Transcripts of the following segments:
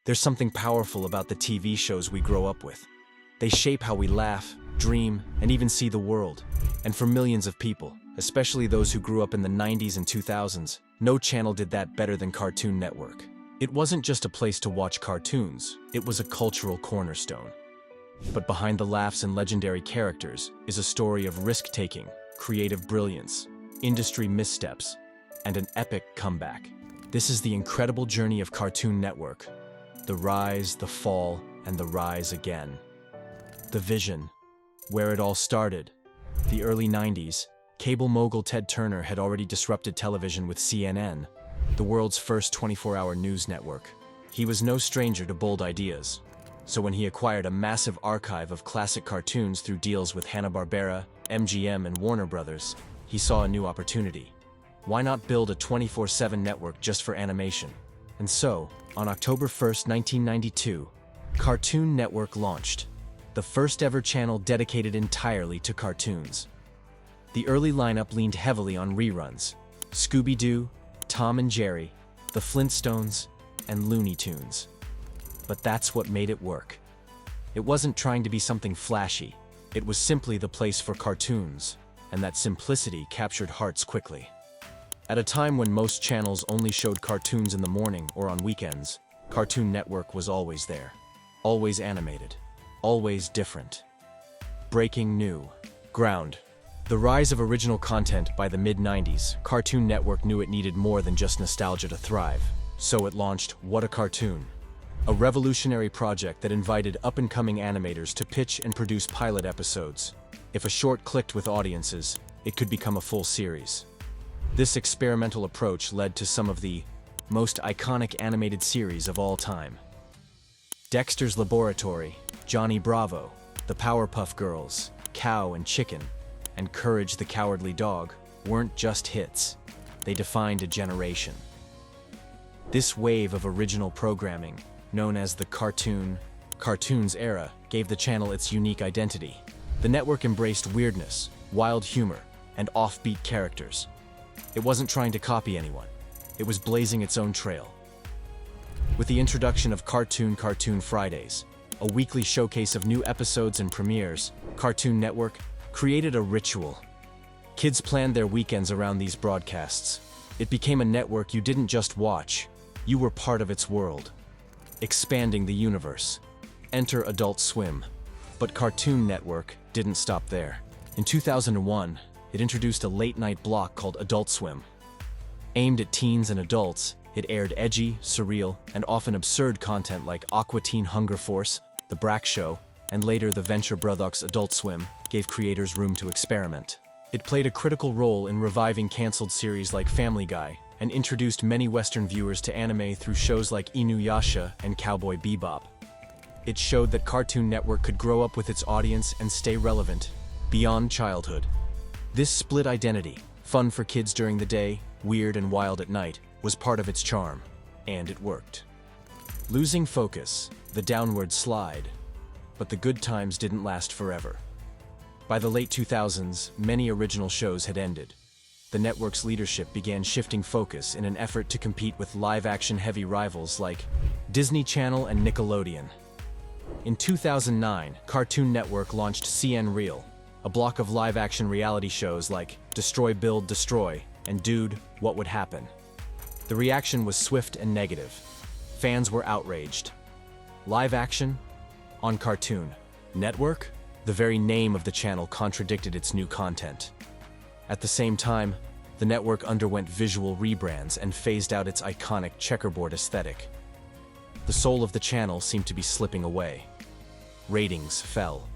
There's something powerful about the TV shows we grow up with. They shape how we laugh, dream, and even see the world. And for millions of people, especially those who grew up in the 90s and 2000s, no channel did that better than Cartoon Network. It wasn't just a place to watch cartoons, it was a cultural cornerstone. But behind the laughs and legendary characters is a story of risk-taking, creative brilliance, industry missteps, and an epic comeback. This is the incredible journey of Cartoon Network. The rise, the fall, and the rise again. The vision, where it all started. The early 90s, cable mogul Ted Turner had already disrupted television with CNN, the world's first 24-hour news network. He was no stranger to bold ideas. So when he acquired a massive archive of classic cartoons through deals with Hanna-Barbera, MGM, and Warner Brothers, he saw a new opportunity. Why not build a 24/7 network just for animation? And so, on October 1st, 1992, Cartoon Network launched, the first ever channel dedicated entirely to cartoons. The early lineup leaned heavily on reruns: Scooby-Doo, Tom and Jerry, The Flintstones, and Looney Tunes. But that's what made it work. It wasn't trying to be something flashy. It was simply the place for cartoons, and that simplicity captured hearts quickly. At a time when most channels only showed cartoons in the morning or on weekends, Cartoon Network was always there. Always animated. Always different. Breaking new ground. The rise of original content by the mid-90s, Cartoon Network knew it needed more than just nostalgia to thrive. So it launched What a Cartoon, a revolutionary project that invited up-and-coming animators to pitch and produce pilot episodes. If a short clicked with audiences, it could become a full series. This experimental approach led to some of the most iconic animated series of all time. Dexter's Laboratory, Johnny Bravo, The Powerpuff Girls, Cow and Chicken, and Courage the Cowardly Dog weren't just hits. They defined a generation. This wave of original programming, known as the cartoons era, gave the channel its unique identity. The network embraced weirdness, wild humor, and offbeat characters. It wasn't trying to copy anyone. It was blazing its own trail. With the introduction of Cartoon Fridays, a weekly showcase of new episodes and premieres, Cartoon Network created a ritual. Kids planned their weekends around these broadcasts. It became a network you didn't just watch, you were part of its world. Expanding the universe. Enter Adult Swim. But Cartoon Network didn't stop there. In 2001, it introduced a late-night block called Adult Swim. Aimed at teens and adults, it aired edgy, surreal, and often absurd content like Aqua Teen Hunger Force, The Brak Show, and later the Venture Brothers. Adult Swim gave creators room to experiment. It played a critical role in reviving canceled series like Family Guy, and introduced many Western viewers to anime through shows like Inuyasha and Cowboy Bebop. It showed that Cartoon Network could grow up with its audience and stay relevant, beyond childhood. This split identity, fun for kids during the day, weird and wild at night, was part of its charm, and it worked. Losing focus, the downward slide. But the good times didn't last forever. By the late 2000s, many original shows had ended. The network's leadership began shifting focus in an effort to compete with live-action heavy rivals like Disney Channel and Nickelodeon. In 2009, Cartoon Network launched CN Reel, a block of live-action reality shows like Destroy Build Destroy and Dude, What Would Happen? The reaction was swift and negative. Fans were outraged. Live action? On Cartoon Network? The very name of the channel contradicted its new content. At the same time, the network underwent visual rebrands and phased out its iconic checkerboard aesthetic. The soul of the channel seemed to be slipping away. Ratings fell.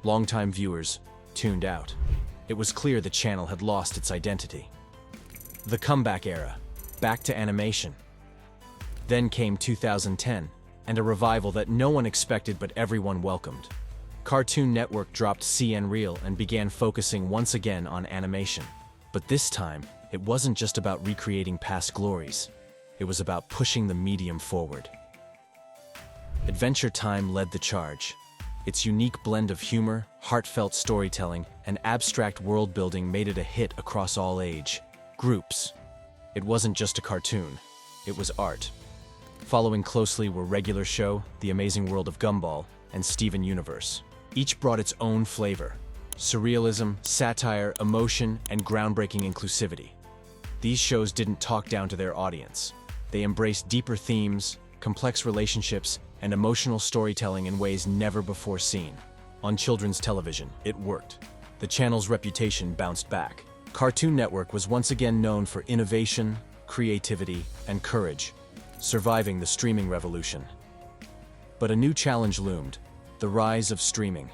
Longtime viewers tuned out. It was clear the channel had lost its identity. The comeback era, back to animation. Then came 2010, and a revival that no one expected but everyone welcomed. Cartoon Network dropped CN Reel and began focusing once again on animation. But this time, it wasn't just about recreating past glories. It was about pushing the medium forward. Adventure Time led the charge. Its unique blend of humor, heartfelt storytelling, and abstract world-building made it a hit across all age groups. It wasn't just a cartoon. It was art. Following closely were Regular Show, The Amazing World of Gumball, and Steven Universe. Each brought its own flavor: surrealism, satire, emotion, and groundbreaking inclusivity. These shows didn't talk down to their audience. They embraced deeper themes, complex relationships, and emotional storytelling in ways never before seen. On children's television, it worked. The channel's reputation bounced back. Cartoon Network was once again known for innovation, creativity, and courage, surviving the streaming revolution. But a new challenge loomed: the rise of streaming.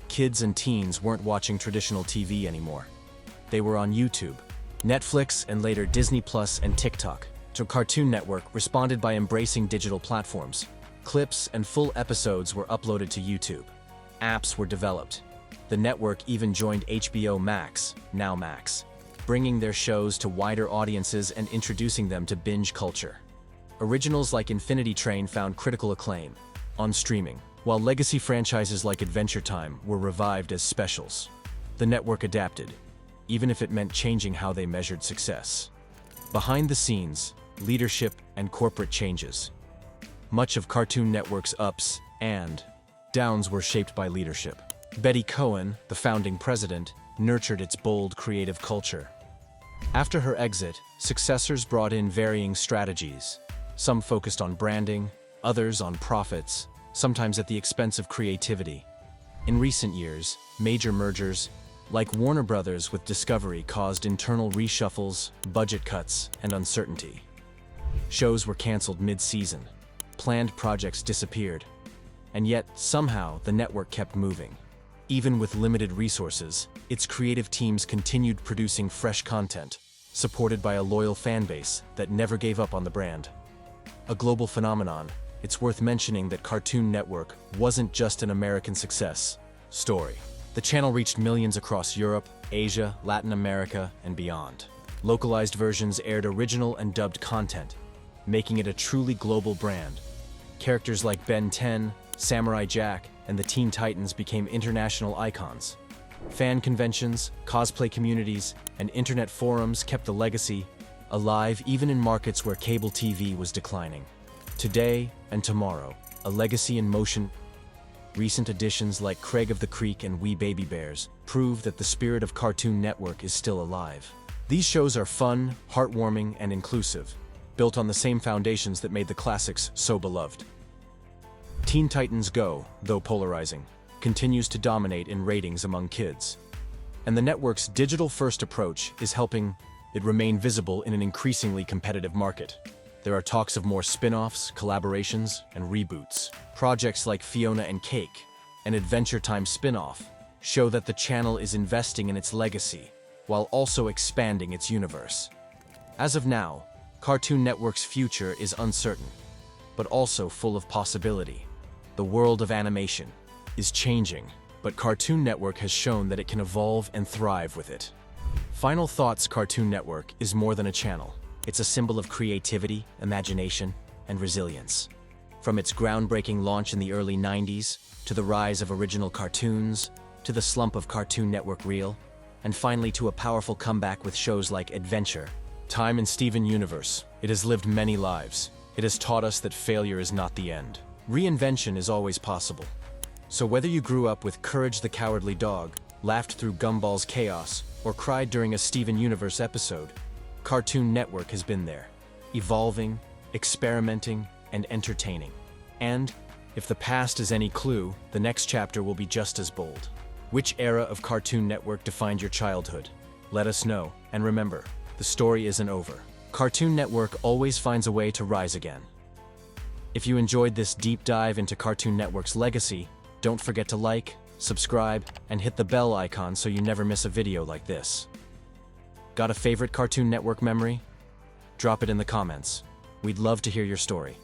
Kids and teens weren't watching traditional TV anymore. They were on YouTube, Netflix, and later Disney Plus and TikTok. So Cartoon Network responded by embracing digital platforms. Clips and full episodes were uploaded to YouTube. Apps were developed. The network even joined HBO Max, now Max, bringing their shows to wider audiences and introducing them to binge culture. Originals like Infinity Train found critical acclaim on streaming, while legacy franchises like Adventure Time were revived as specials. The network adapted, even if it meant changing how they measured success. Behind the scenes, leadership and corporate changes. Much of Cartoon Network's ups and downs were shaped by leadership. Betty Cohen, the founding president, nurtured its bold creative culture. After her exit, successors brought in varying strategies. Some focused on branding, others on profits, sometimes at the expense of creativity. In recent years, major mergers, like Warner Brothers with Discovery, caused internal reshuffles, budget cuts, and uncertainty. Shows were canceled mid-season. Planned projects disappeared. And yet, somehow, the network kept moving. Even with limited resources, its creative teams continued producing fresh content, supported by a loyal fan base that never gave up on the brand. A global phenomenon, it's worth mentioning that Cartoon Network wasn't just an American success story. The channel reached millions across Europe, Asia, Latin America, and beyond. Localized versions aired original and dubbed content, making it a truly global brand. Characters like Ben 10, Samurai Jack, and the Teen Titans became international icons. Fan conventions, cosplay communities, and internet forums kept the legacy alive even in markets where cable TV was declining. Today and tomorrow, a legacy in motion. Recent additions like Craig of the Creek and We Baby Bears prove that the spirit of Cartoon Network is still alive. These shows are fun, heartwarming, and inclusive, built on the same foundations that made the classics so beloved. Teen Titans Go, though polarizing, continues to dominate in ratings among kids. And the network's digital-first approach is helping it remain visible in an increasingly competitive market. There are talks of more spin-offs, collaborations, and reboots. Projects like Fiona and Cake, an Adventure Time spin-off, show that the channel is investing in its legacy while also expanding its universe. As of now, Cartoon Network's future is uncertain, but also full of possibility. The world of animation is changing, but Cartoon Network has shown that it can evolve and thrive with it. Final thoughts: Cartoon Network is more than a channel. It's a symbol of creativity, imagination, and resilience. From its groundbreaking launch in the early 90s, to the rise of original cartoons, to the slump of Cartoon Network Reel, and finally to a powerful comeback with shows like Adventure Time and Steven Universe, it has lived many lives. It has taught us that failure is not the end. Reinvention is always possible. So whether you grew up with Courage the Cowardly Dog, laughed through Gumball's chaos, or cried during a Steven Universe episode, Cartoon Network has been there, evolving, experimenting, and entertaining. And, if the past is any clue, the next chapter will be just as bold. Which era of Cartoon Network defined your childhood? Let us know, and remember, the story isn't over. Cartoon Network always finds a way to rise again. If you enjoyed this deep dive into Cartoon Network's legacy, don't forget to like, subscribe, and hit the bell icon so you never miss a video like this. Got a favorite Cartoon Network memory? Drop it in the comments. We'd love to hear your story.